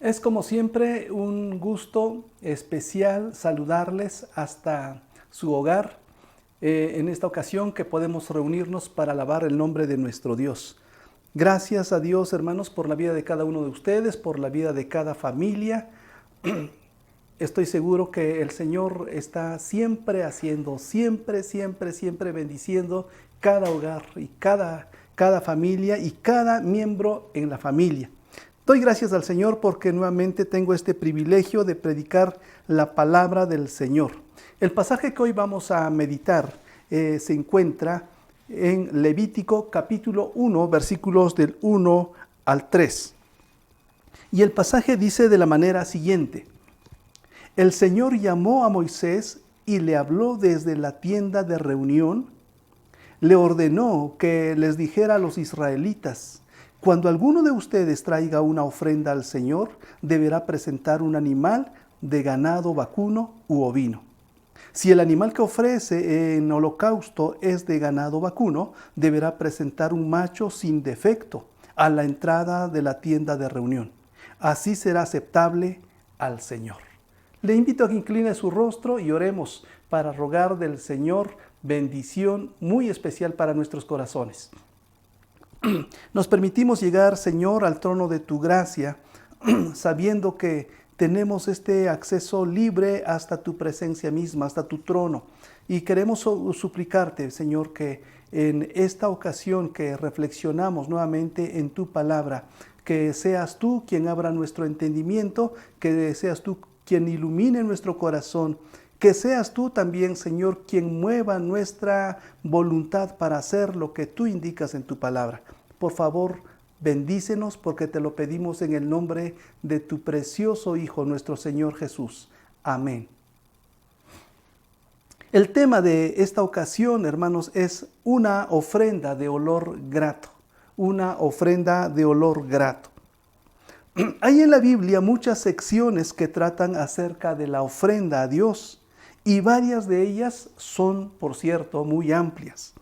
Es como siempre un gusto especial saludarles hasta su hogar. En esta ocasión que podemos reunirnos para alabar el nombre de nuestro Dios. Gracias a Dios, hermanos, por la vida de cada uno de ustedes, por la vida de cada familia. Estoy seguro que el Señor está siempre haciendo, siempre bendiciendo cada hogar y cada familia y cada miembro en la familia. Doy gracias al Señor porque nuevamente tengo este privilegio de predicar la palabra del Señor. El pasaje que hoy vamos a meditar se encuentra en Levítico capítulo 1, versículos del 1 al 3. Y el pasaje dice de la manera siguiente: El Señor llamó a Moisés y le habló desde la tienda de reunión. Le ordenó que les dijera a los israelitas: Cuando alguno de ustedes traiga una ofrenda al Señor, deberá presentar un animal de ganado vacuno u ovino. Si el animal que ofrece en holocausto es de ganado vacuno, deberá presentar un macho sin defecto a la entrada de la tienda de reunión. Así será aceptable al Señor. Le invito a que incline su rostro y oremos para rogar del Señor bendición muy especial para nuestros corazones. Nos permitimos llegar, Señor, al trono de tu gracia, sabiendo que tenemos este acceso libre hasta tu presencia misma, hasta tu trono. Y queremos suplicarte, Señor, que en esta ocasión que reflexionamos nuevamente en tu palabra, que seas tú quien abra nuestro entendimiento, que seas tú quien ilumine nuestro corazón, que seas tú también, Señor, quien mueva nuestra voluntad para hacer lo que tú indicas en tu palabra. Por favor, bendícenos porque te lo pedimos en el nombre de tu precioso Hijo, nuestro Señor Jesús. Amén. El tema de esta ocasión, hermanos, es una ofrenda de olor grato. Una ofrenda de olor grato. Hay en la Biblia muchas secciones que tratan acerca de la ofrenda a Dios y varias de ellas son, por cierto, muy amplias.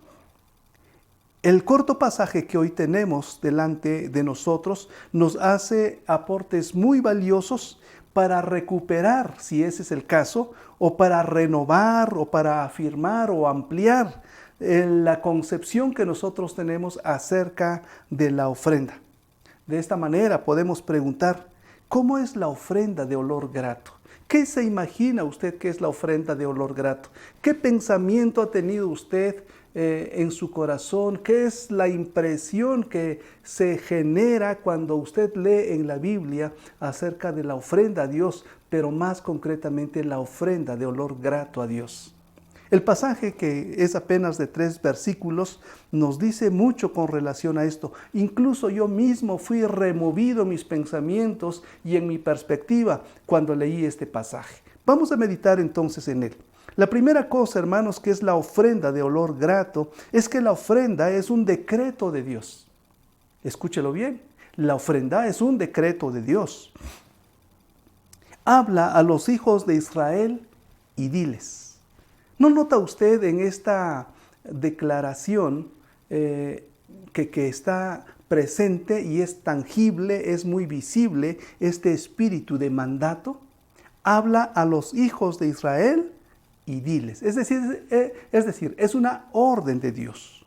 El corto pasaje que hoy tenemos delante de nosotros nos hace aportes muy valiosos para recuperar, si ese es el caso, o para renovar, o para afirmar o ampliar la concepción que nosotros tenemos acerca de la ofrenda. De esta manera podemos preguntar, ¿cómo es la ofrenda de olor grato? ¿Qué se imagina usted que es la ofrenda de olor grato? ¿Qué pensamiento ha tenido usted en su corazón? ¿Qué es la impresión que se genera cuando usted lee en la Biblia acerca de la ofrenda a Dios, pero más concretamente la ofrenda de olor grato a Dios? El pasaje, que es apenas de 3 versículos, nos dice mucho con relación a esto. Incluso yo mismo fui removido en mis pensamientos y en mi perspectiva cuando leí este pasaje. Vamos a meditar entonces en él. La primera cosa, hermanos, que es la ofrenda de olor grato, es que la ofrenda es un decreto de Dios. Escúchelo bien, la ofrenda es un decreto de Dios. Habla a los hijos de Israel y diles. ¿No nota usted en esta declaración que está presente y es tangible, es muy visible este espíritu de mandato? Habla a los hijos de Israel y diles. Es decir, es una orden de Dios.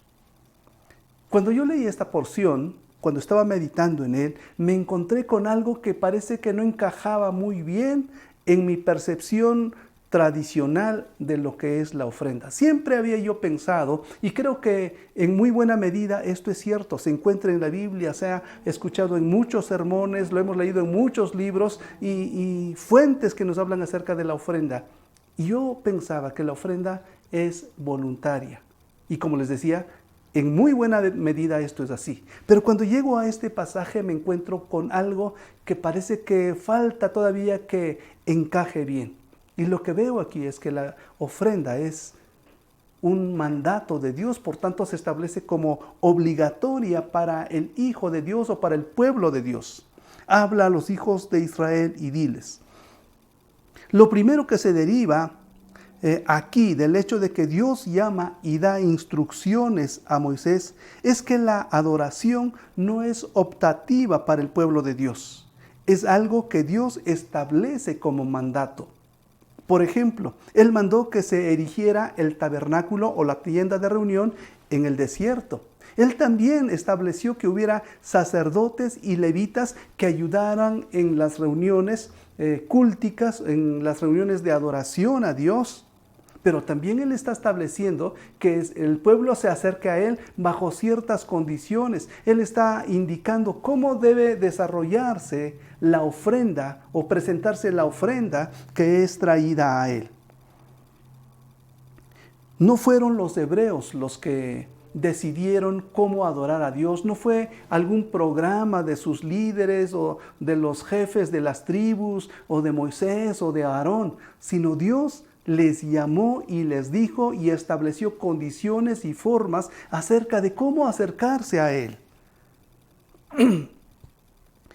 Cuando yo leí esta porción, cuando estaba meditando en él, me encontré con algo que parece que no encajaba muy bien en mi percepción tradicional de lo que es la ofrenda. Siempre había yo pensado, y creo que en muy buena medida esto es cierto, se encuentra en la Biblia, se ha escuchado en muchos sermones, lo hemos leído en muchos libros y fuentes que nos hablan acerca de la ofrenda. Y yo pensaba que la ofrenda es voluntaria. Y como les decía, en muy buena medida esto es así. Pero cuando llego a este pasaje me encuentro con algo que parece que falta todavía que encaje bien. Y lo que veo aquí es que la ofrenda es un mandato de Dios, por tanto se establece como obligatoria para el Hijo de Dios o para el pueblo de Dios. Habla a los hijos de Israel y diles. Lo primero que se deriva aquí del hecho de que Dios llama y da instrucciones a Moisés es que la adoración no es optativa para el pueblo de Dios. es algo que Dios establece como mandato. Por ejemplo, Él mandó que se erigiera el tabernáculo o la tienda de reunión en el desierto. Él también estableció que hubiera sacerdotes y levitas que ayudaran en las reuniones cúlticas, en las reuniones de adoración a Dios. Pero también Él está estableciendo que el pueblo se acerque a Él bajo ciertas condiciones. Él está indicando cómo debe desarrollarse la ofrenda o presentarse la ofrenda que es traída a Él. No fueron los hebreos los que decidieron cómo adorar a Dios. No fue algún programa de sus líderes o de los jefes de las tribus o de Moisés o de Aarón, sino Dios les llamó y les dijo y estableció condiciones y formas acerca de cómo acercarse a Él.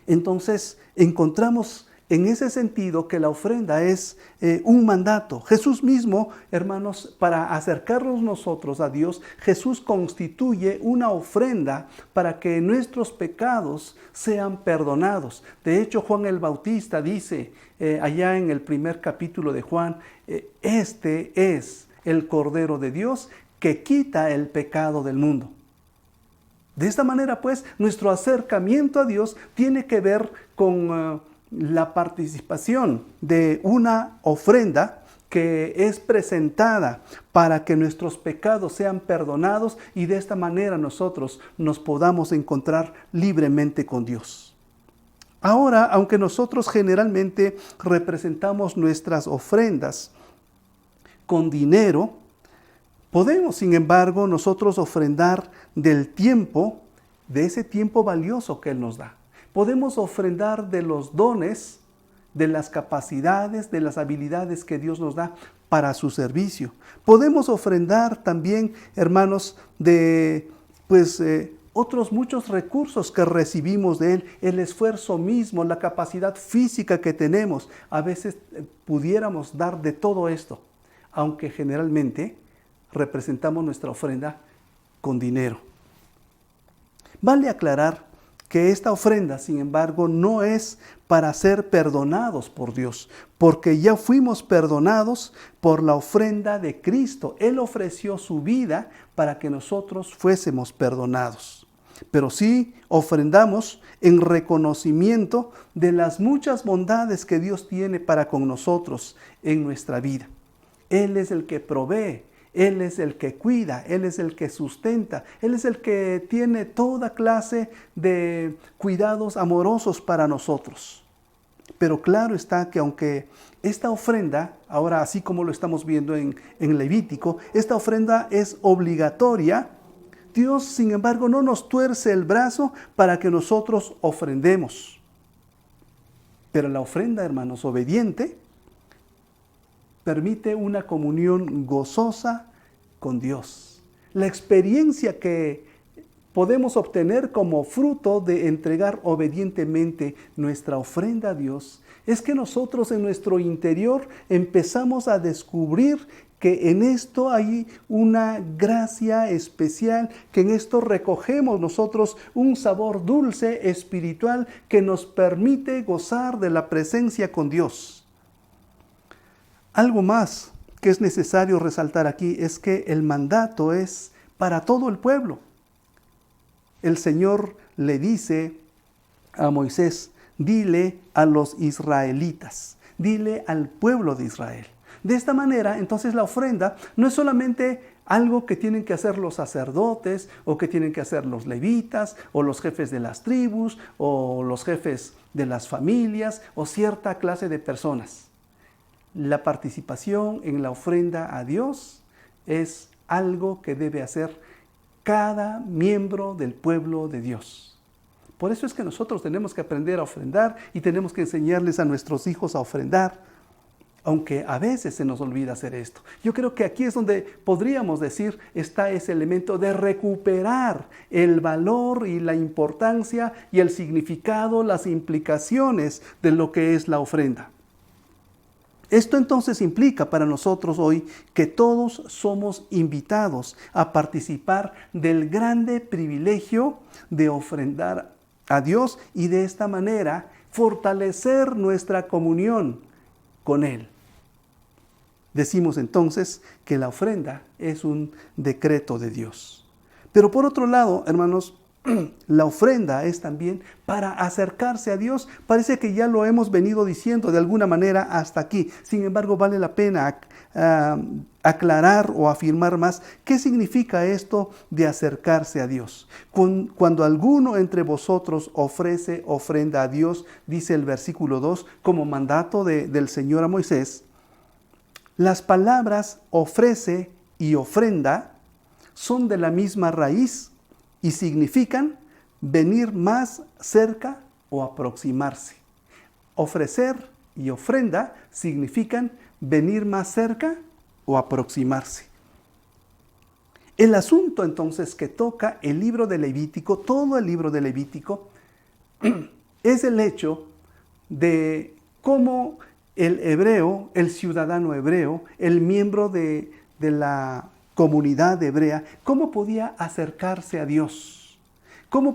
Entonces encontramos en ese sentido que la ofrenda es un mandato. Jesús mismo, hermanos, para acercarnos nosotros a Dios, Jesús constituye una ofrenda para que nuestros pecados sean perdonados. De hecho, Juan el Bautista dice allá en el primer capítulo de Juan, este es el Cordero de Dios que quita el pecado del mundo. De esta manera, pues, nuestro acercamiento a Dios tiene que ver con la participación de una ofrenda que es presentada para que nuestros pecados sean perdonados y de esta manera nosotros nos podamos encontrar libremente con Dios. Ahora, aunque nosotros generalmente representamos nuestras ofrendas con dinero, podemos, sin embargo, nosotros ofrendar del tiempo, de ese tiempo valioso que Él nos da. Podemos ofrendar de los dones, de las capacidades, de las habilidades que Dios nos da para su servicio. Podemos ofrendar también, hermanos, de otros muchos recursos que recibimos de Él, el esfuerzo mismo, la capacidad física que tenemos. A veces pudiéramos dar de todo esto, aunque generalmente representamos nuestra ofrenda con dinero. Vale aclarar que esta ofrenda, sin embargo, no es para ser perdonados por Dios, porque ya fuimos perdonados por la ofrenda de Cristo. Él ofreció su vida para que nosotros fuésemos perdonados. Pero sí ofrendamos en reconocimiento de las muchas bondades que Dios tiene para con nosotros en nuestra vida. Él es el que provee. Él es el que cuida, Él es el que sustenta, Él es el que tiene toda clase de cuidados amorosos para nosotros. Pero claro está que aunque esta ofrenda, ahora así como lo estamos viendo en Levítico, esta ofrenda es obligatoria, Dios, sin embargo, no nos tuerce el brazo para que nosotros ofrendemos. Pero la ofrenda, hermanos, obediente, permite una comunión gozosa con Dios. La experiencia que podemos obtener como fruto de entregar obedientemente nuestra ofrenda a Dios es que nosotros en nuestro interior empezamos a descubrir que en esto hay una gracia especial, que en esto recogemos nosotros un sabor dulce espiritual que nos permite gozar de la presencia con Dios. Algo más que es necesario resaltar aquí es que el mandato es para todo el pueblo. El Señor le dice a Moisés, dile a los israelitas, dile al pueblo de Israel. De esta manera, entonces la ofrenda no es solamente algo que tienen que hacer los sacerdotes o que tienen que hacer los levitas o los jefes de las tribus o los jefes de las familias o cierta clase de personas. La participación en la ofrenda a Dios es algo que debe hacer cada miembro del pueblo de Dios. Por eso es que nosotros tenemos que aprender a ofrendar y tenemos que enseñarles a nuestros hijos a ofrendar, aunque a veces se nos olvida hacer esto. Yo creo que aquí es donde podríamos decir está ese elemento de recuperar el valor y la importancia y el significado, las implicaciones de lo que es la ofrenda. Esto entonces implica para nosotros hoy que todos somos invitados a participar del grande privilegio de ofrendar a Dios y de esta manera fortalecer nuestra comunión con Él. Decimos entonces que la ofrenda es un decreto de Dios. Pero por otro lado, hermanos, la ofrenda es también para acercarse a Dios. Parece que ya lo hemos venido diciendo de alguna manera hasta aquí. Sin embargo, vale la pena aclarar o afirmar más qué significa esto de acercarse a Dios. Cuando alguno entre vosotros ofrece ofrenda a Dios, dice el versículo 2, como mandato del Señor a Moisés, las palabras ofrece y ofrenda son de la misma raíz y significan venir más cerca o aproximarse. Ofrecer y ofrenda significan venir más cerca o aproximarse. El asunto entonces que toca el libro de Levítico, todo el libro de Levítico, es el hecho de cómo el hebreo, el ciudadano hebreo, el miembro de la comunidad hebrea, cómo podía acercarse a Dios, cómo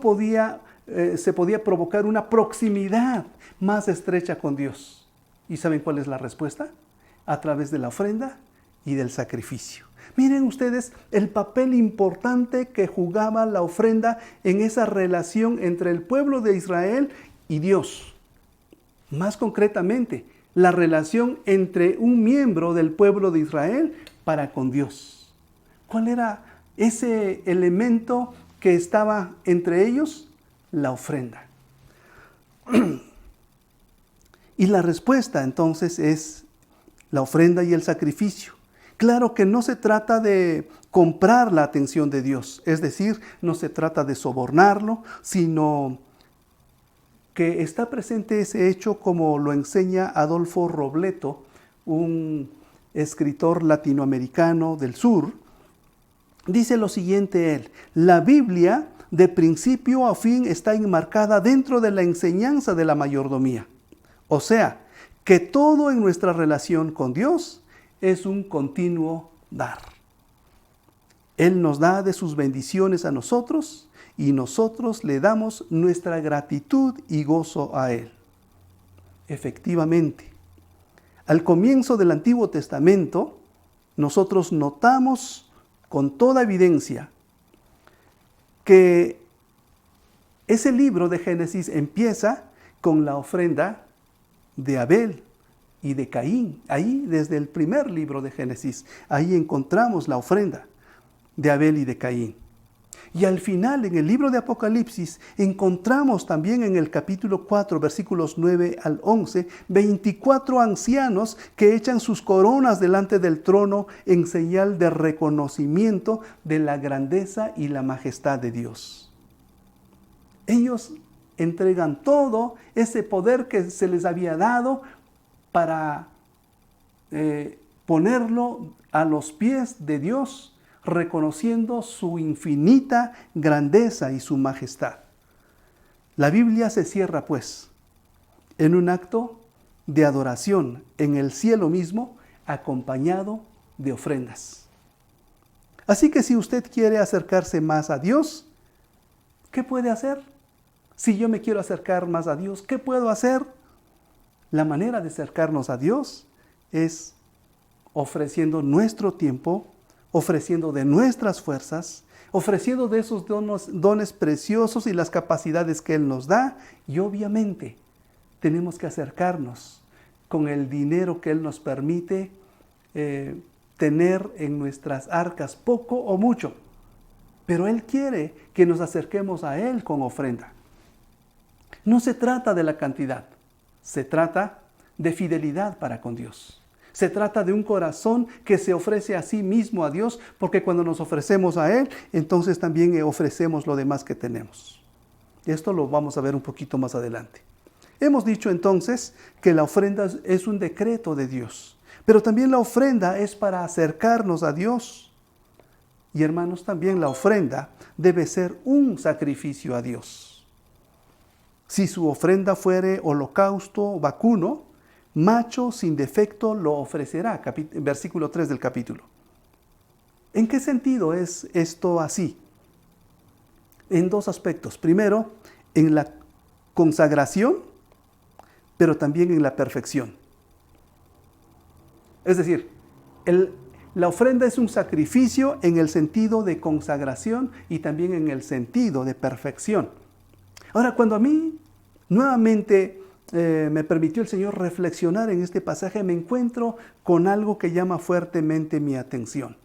se podía provocar una proximidad más estrecha con Dios. ¿Y saben cuál es la respuesta? A través de la ofrenda y del sacrificio. Miren ustedes el papel importante que jugaba la ofrenda en esa relación entre el pueblo de Israel y Dios. Más concretamente, la relación entre un miembro del pueblo de Israel para con Dios. ¿Cuál era ese elemento que estaba entre ellos? La ofrenda. Y la respuesta entonces es la ofrenda y el sacrificio. Claro que no se trata de comprar la atención de Dios, es decir, no se trata de sobornarlo, sino que está presente ese hecho como lo enseña Adolfo Robleto, un escritor latinoamericano del sur. Dice lo siguiente él: la Biblia de principio a fin está enmarcada dentro de la enseñanza de la mayordomía. O sea, que todo en nuestra relación con Dios es un continuo dar. Él nos da de sus bendiciones a nosotros y nosotros le damos nuestra gratitud y gozo a Él. Efectivamente, al comienzo del Antiguo Testamento, nosotros notamos con toda evidencia que ese libro de Génesis empieza con la ofrenda de Abel y de Caín. Ahí, desde el primer libro de Génesis, ahí encontramos la ofrenda de Abel y de Caín. Y al final, en el libro de Apocalipsis, encontramos también en el capítulo 4, versículos 9 al 11, 24 ancianos que echan sus coronas delante del trono en señal de reconocimiento de la grandeza y la majestad de Dios. Ellos entregan todo ese poder que se les había dado para ponerlo a los pies de Dios, reconociendo su infinita grandeza y su majestad. La Biblia se cierra, pues, en un acto de adoración en el cielo mismo, acompañado de ofrendas. Así que si usted quiere acercarse más a Dios, ¿qué puede hacer? Si yo me quiero acercar más a Dios, ¿qué puedo hacer? La manera de acercarnos a Dios es ofreciendo nuestro tiempo, ofreciendo de nuestras fuerzas, ofreciendo de esos dones preciosos y las capacidades que Él nos da. Y obviamente tenemos que acercarnos con el dinero que Él nos permite tener en nuestras arcas, poco o mucho. Pero Él quiere que nos acerquemos a Él con ofrenda. No se trata de la cantidad, se trata de fidelidad para con Dios. Se trata de un corazón que se ofrece a sí mismo a Dios, porque cuando nos ofrecemos a Él, entonces también ofrecemos lo demás que tenemos. Esto lo vamos a ver un poquito más adelante. Hemos dicho entonces que la ofrenda es un decreto de Dios, pero también la ofrenda es para acercarnos a Dios. Y hermanos, también la ofrenda debe ser un sacrificio a Dios. Si su ofrenda fuere holocausto vacuno, macho sin defecto lo ofrecerá, versículo 3 del capítulo. ¿En qué sentido es esto así? En dos aspectos. Primero, en la consagración pero también en la perfección. Es decir, la ofrenda es un sacrificio en el sentido de consagración y también en el sentido de perfección. Ahora, cuando a mí nuevamente me permitió el Señor reflexionar en este pasaje, me encuentro con algo que llama fuertemente mi atención.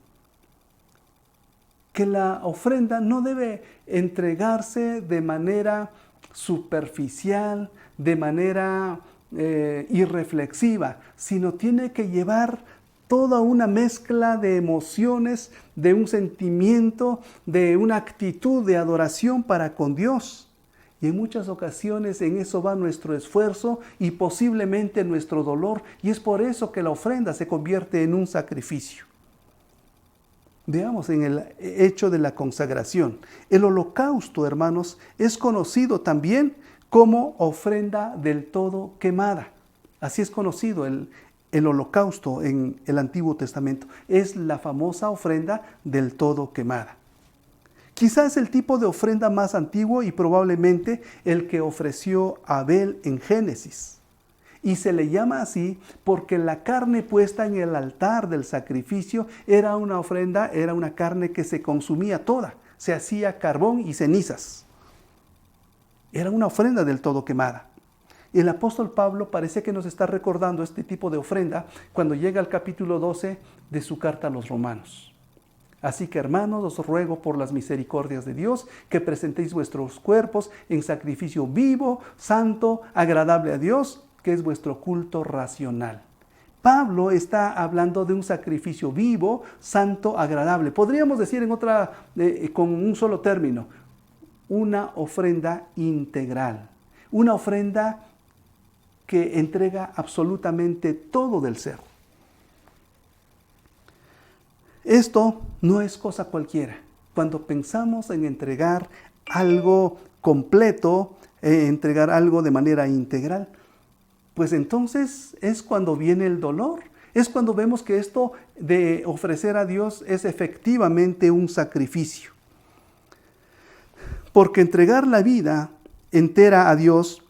Que la ofrenda no debe entregarse de manera superficial, de manera irreflexiva, sino tiene que llevar toda una mezcla de emociones, de un sentimiento, de una actitud de adoración para con Dios. Y en muchas ocasiones en eso va nuestro esfuerzo y posiblemente nuestro dolor, y es por eso que la ofrenda se convierte en un sacrificio. Veamos en el hecho de la consagración. El holocausto, hermanos, es conocido también como ofrenda del todo quemada. Así es conocido el holocausto en el Antiguo Testamento. Es la famosa ofrenda del todo quemada. Quizás el tipo de ofrenda más antiguo y probablemente el que ofreció Abel en Génesis. Y se le llama así porque la carne puesta en el altar del sacrificio era una ofrenda, era una carne que se consumía toda. Se hacía carbón y cenizas. Era una ofrenda del todo quemada. El apóstol Pablo parece que nos está recordando este tipo de ofrenda cuando llega al capítulo 12 de su carta a los Romanos. Así que, hermanos, os ruego por las misericordias de Dios que presentéis vuestros cuerpos en sacrificio vivo, santo, agradable a Dios, que es vuestro culto racional. Pablo está hablando de un sacrificio vivo, santo, agradable. Podríamos decir con un solo término, una ofrenda integral, una ofrenda que entrega absolutamente todo del ser. Esto no es cosa cualquiera. Cuando pensamos en entregar algo completo, entregar algo de manera integral, pues entonces es cuando viene el dolor, es cuando vemos que esto de ofrecer a Dios es efectivamente un sacrificio. Porque entregar la vida entera a Dios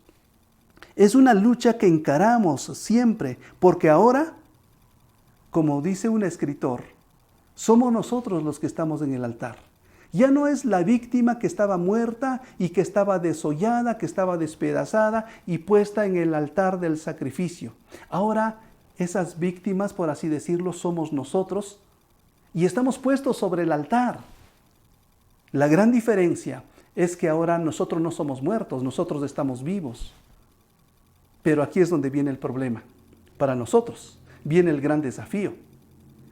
es una lucha que encaramos siempre, porque ahora, como dice un escritor, somos nosotros los que estamos en el altar. Ya no es la víctima que estaba muerta y que estaba desollada, que estaba despedazada y puesta en el altar del sacrificio. Ahora esas víctimas, por así decirlo, somos nosotros y estamos puestos sobre el altar. La gran diferencia es que ahora nosotros no somos muertos, nosotros estamos vivos. Pero aquí es donde viene el problema. Para nosotros viene el gran desafío.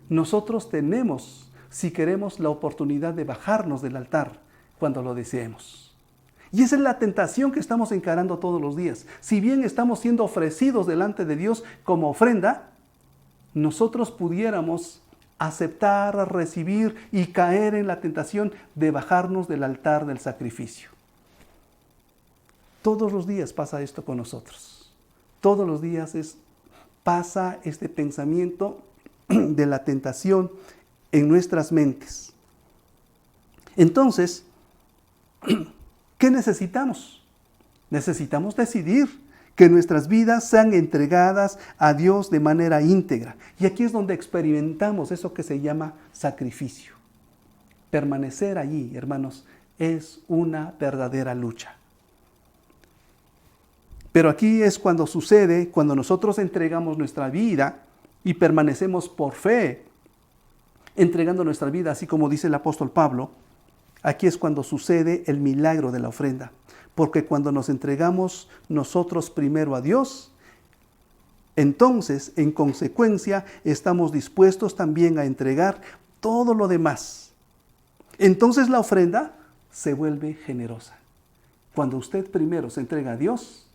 Nosotros tenemos, si queremos, la oportunidad de bajarnos del altar cuando lo deseemos. Y esa es la tentación que estamos encarando todos los días. Si bien estamos siendo ofrecidos delante de Dios como ofrenda, nosotros pudiéramos aceptar, recibir y caer en la tentación de bajarnos del altar del sacrificio. Todos los días pasa esto con nosotros. Todos los días pasa este pensamiento de la tentación en nuestras mentes. Entonces, ¿qué necesitamos? Necesitamos decidir que nuestras vidas sean entregadas a Dios de manera íntegra. Y aquí es donde experimentamos eso que se llama sacrificio. Permanecer allí, hermanos, es una verdadera lucha. Pero aquí es cuando sucede, cuando nosotros entregamos nuestra vida y permanecemos por fe, entregando nuestra vida, así como dice el apóstol Pablo, aquí es cuando sucede el milagro de la ofrenda. Porque cuando nos entregamos nosotros primero a Dios, entonces, en consecuencia, estamos dispuestos también a entregar todo lo demás. Entonces la ofrenda se vuelve generosa. Cuando usted primero se entrega a Dios,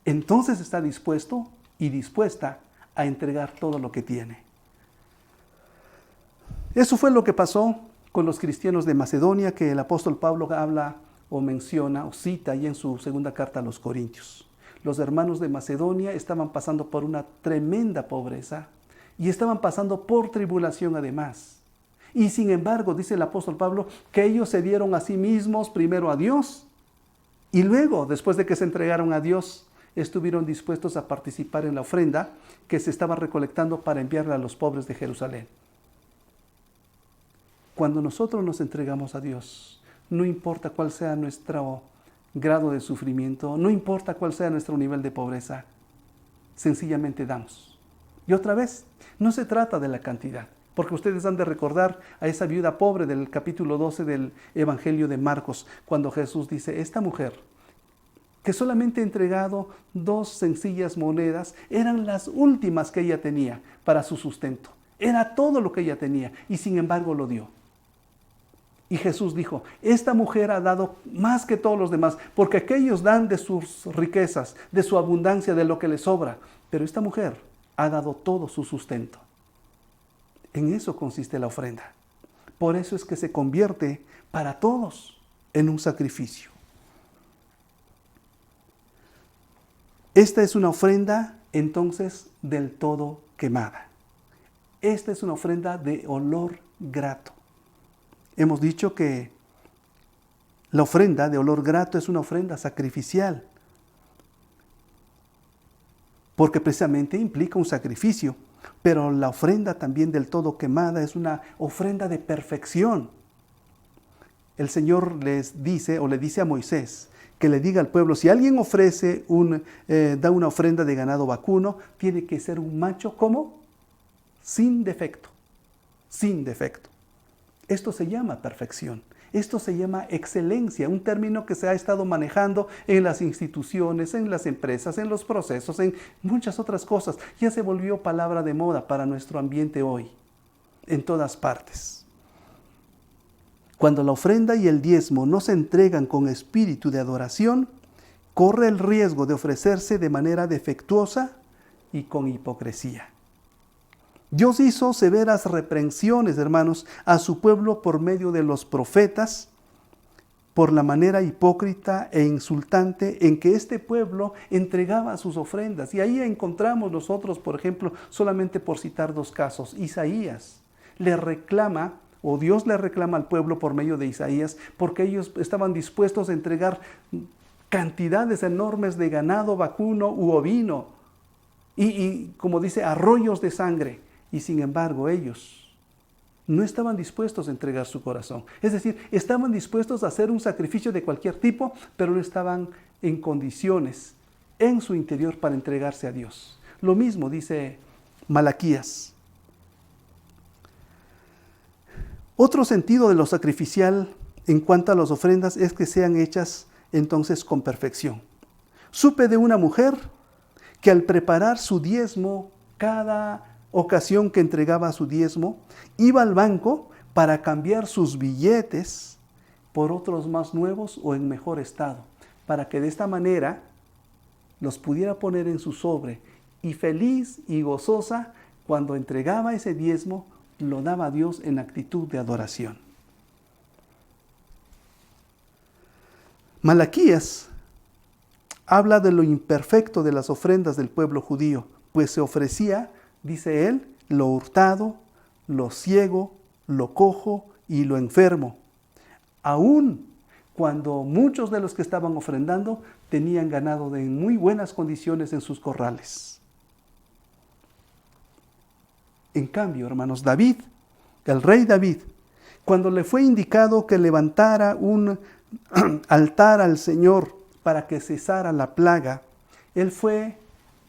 entonces está dispuesto y dispuesta a entregar todo lo que tiene. Eso fue lo que pasó con los cristianos de Macedonia, que el apóstol Pablo habla o menciona o cita ahí en su segunda carta a los Corintios. Los hermanos de Macedonia estaban pasando por una tremenda pobreza y estaban pasando por tribulación además. Y sin embargo, dice el apóstol Pablo, que ellos se dieron a sí mismos primero a Dios y luego, después de que se entregaron a Dios, estuvieron dispuestos a participar en la ofrenda que se estaba recolectando para enviarla a los pobres de Jerusalén. Cuando nosotros nos entregamos a Dios, no importa cuál sea nuestro grado de sufrimiento, no importa cuál sea nuestro nivel de pobreza, sencillamente damos. Y otra vez, no se trata de la cantidad, porque ustedes han de recordar a esa viuda pobre del capítulo 12 del Evangelio de Marcos, cuando Jesús dice, esta mujer que solamente ha entregado 2 sencillas monedas, eran las últimas que ella tenía para su sustento. Era todo lo que ella tenía y sin embargo lo dio. Y Jesús dijo, esta mujer ha dado más que todos los demás, porque aquellos dan de sus riquezas, de su abundancia, de lo que les sobra. Pero esta mujer ha dado todo su sustento. En eso consiste la ofrenda. Por eso es que se convierte para todos en un sacrificio. Esta es una ofrenda entonces del todo quemada. Esta es una ofrenda de olor grato. Hemos dicho que la ofrenda de olor grato es una ofrenda sacrificial, porque precisamente implica un sacrificio, pero la ofrenda también del todo quemada es una ofrenda de perfección. El Señor les dice, o le dice a Moisés, que le diga al pueblo, si alguien ofrece, da una ofrenda de ganado vacuno, tiene que ser un macho, ¿cómo? Sin defecto, sin defecto. Esto se llama perfección, esto se llama excelencia, un término que se ha estado manejando en las instituciones, en las empresas, en los procesos, en muchas otras cosas. Ya se volvió palabra de moda para nuestro ambiente hoy, en todas partes. Cuando la ofrenda y el diezmo no se entregan con espíritu de adoración, corre el riesgo de ofrecerse de manera defectuosa y con hipocresía. Dios hizo severas reprensiones, hermanos, a su pueblo por medio de los profetas, por la manera hipócrita e insultante en que este pueblo entregaba sus ofrendas. Y ahí encontramos nosotros, por ejemplo, solamente por citar 2 casos, Isaías le reclama, o Dios le reclama al pueblo por medio de Isaías, porque ellos estaban dispuestos a entregar cantidades enormes de ganado vacuno u ovino, y como dice, arroyos de sangre. Y sin embargo ellos no estaban dispuestos a entregar su corazón. Es decir, estaban dispuestos a hacer un sacrificio de cualquier tipo, pero no estaban en condiciones en su interior para entregarse a Dios. Lo mismo dice Malaquías. Otro sentido de lo sacrificial en cuanto a las ofrendas es que sean hechas entonces con perfección. Supe de una mujer que al preparar su diezmo, cada ocasión que entregaba su diezmo, iba al banco para cambiar sus billetes por otros más nuevos o en mejor estado, para que de esta manera los pudiera poner en su sobre, y feliz y gozosa, cuando entregaba ese diezmo, lo daba a Dios en actitud de adoración. Malaquías habla de lo imperfecto de las ofrendas del pueblo judío, pues se ofrecía, dice él, lo hurtado, lo ciego, lo cojo y lo enfermo. Aún cuando muchos de los que estaban ofrendando tenían ganado de muy buenas condiciones en sus corrales. En cambio, hermanos, David, el rey David, cuando le fue indicado que levantara un altar al Señor para que cesara la plaga, él fue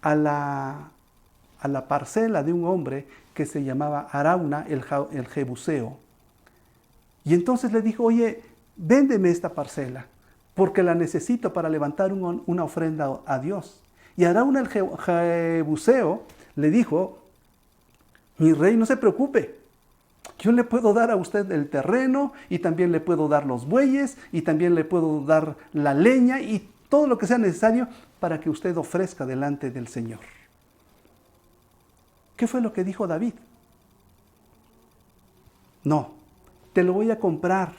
a la parcela de un hombre que se llamaba Arauna el Jebuseo. Y entonces le dijo, oye, véndeme esta parcela, porque la necesito para levantar una ofrenda a Dios. Y Arauna el Jebuseo le dijo, mi rey, no se preocupe, yo le puedo dar a usted el terreno, y también le puedo dar los bueyes, y también le puedo dar la leña, y todo lo que sea necesario para que usted ofrezca delante del Señor. ¿Qué fue lo que dijo David? No, te lo voy a comprar,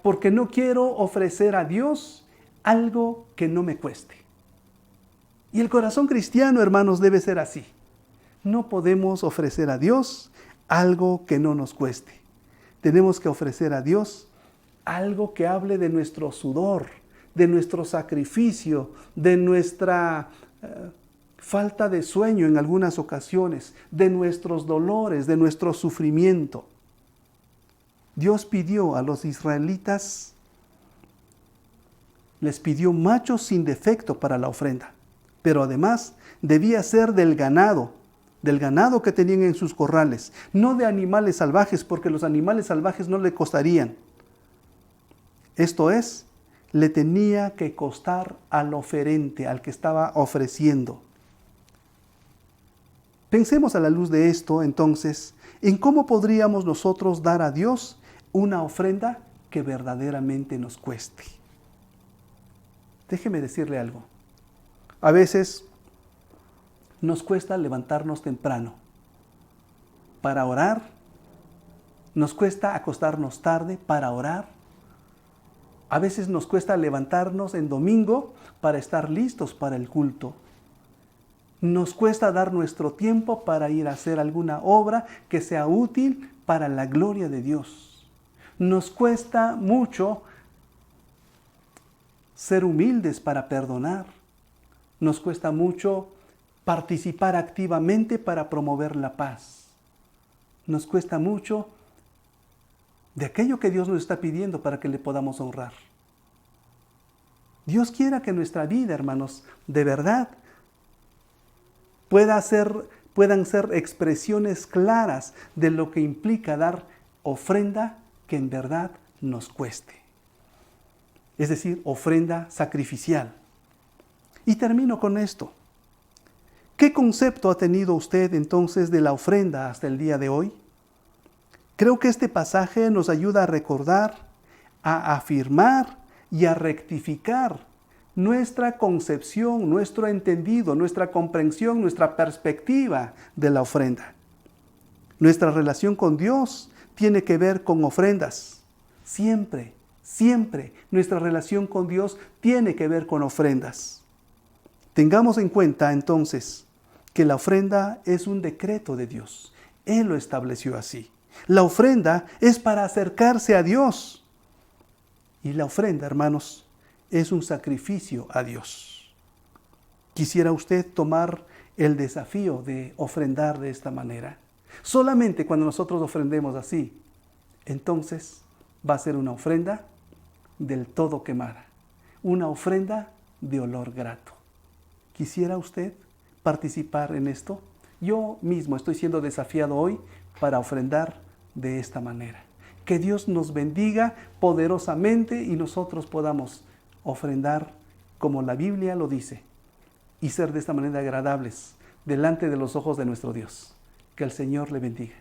porque no quiero ofrecer a Dios algo que no me cueste. Y el corazón cristiano, hermanos, debe ser así. No podemos ofrecer a Dios algo que no nos cueste. Tenemos que ofrecer a Dios algo que hable de nuestro sudor, de nuestro sacrificio, de nuestra falta de sueño en algunas ocasiones, de nuestros dolores, de nuestro sufrimiento. Dios pidió a los israelitas, les pidió machos sin defecto para la ofrenda, pero además debía ser del ganado que tenían en sus corrales, no de animales salvajes, porque los animales salvajes no le costarían. Esto es, le tenía que costar al oferente, al que estaba ofreciendo. Pensemos a la luz de esto, entonces, en cómo podríamos nosotros dar a Dios una ofrenda que verdaderamente nos cueste. Déjeme decirle algo. A veces nos cuesta levantarnos temprano para orar. Nos cuesta acostarnos tarde para orar. A veces nos cuesta levantarnos en domingo para estar listos para el culto. Nos cuesta dar nuestro tiempo para ir a hacer alguna obra que sea útil para la gloria de Dios. Nos cuesta mucho ser humildes para perdonar. Nos cuesta mucho participar activamente para promover la paz. Nos cuesta mucho de aquello que Dios nos está pidiendo para que le podamos honrar. Dios quiera que nuestra vida, hermanos, de verdad puedan ser expresiones claras de lo que implica dar ofrenda que en verdad nos cueste. Es decir, ofrenda sacrificial. Y termino con esto. ¿Qué concepto ha tenido usted entonces de la ofrenda hasta el día de hoy? Creo que este pasaje nos ayuda a recordar, a afirmar y a rectificar nuestra concepción, nuestro entendido, nuestra comprensión, nuestra perspectiva de la ofrenda. Nuestra relación con Dios tiene que ver con ofrendas. Siempre nuestra relación con Dios tiene que ver con ofrendas. Tengamos en cuenta entonces que la ofrenda es un decreto de Dios. Él lo estableció así. La ofrenda es para acercarse a Dios. Y la ofrenda, hermanos, es un sacrificio a Dios. ¿Quisiera usted tomar el desafío de ofrendar de esta manera? Solamente cuando nosotros ofrendemos así, entonces va a ser una ofrenda del todo quemada, una ofrenda de olor grato. ¿Quisiera usted participar en esto? Yo mismo estoy siendo desafiado hoy para ofrendar de esta manera. Que Dios nos bendiga poderosamente y nosotros podamos ofrendar como la Biblia lo dice y ser de esta manera agradables delante de los ojos de nuestro Dios. Que el Señor le bendiga.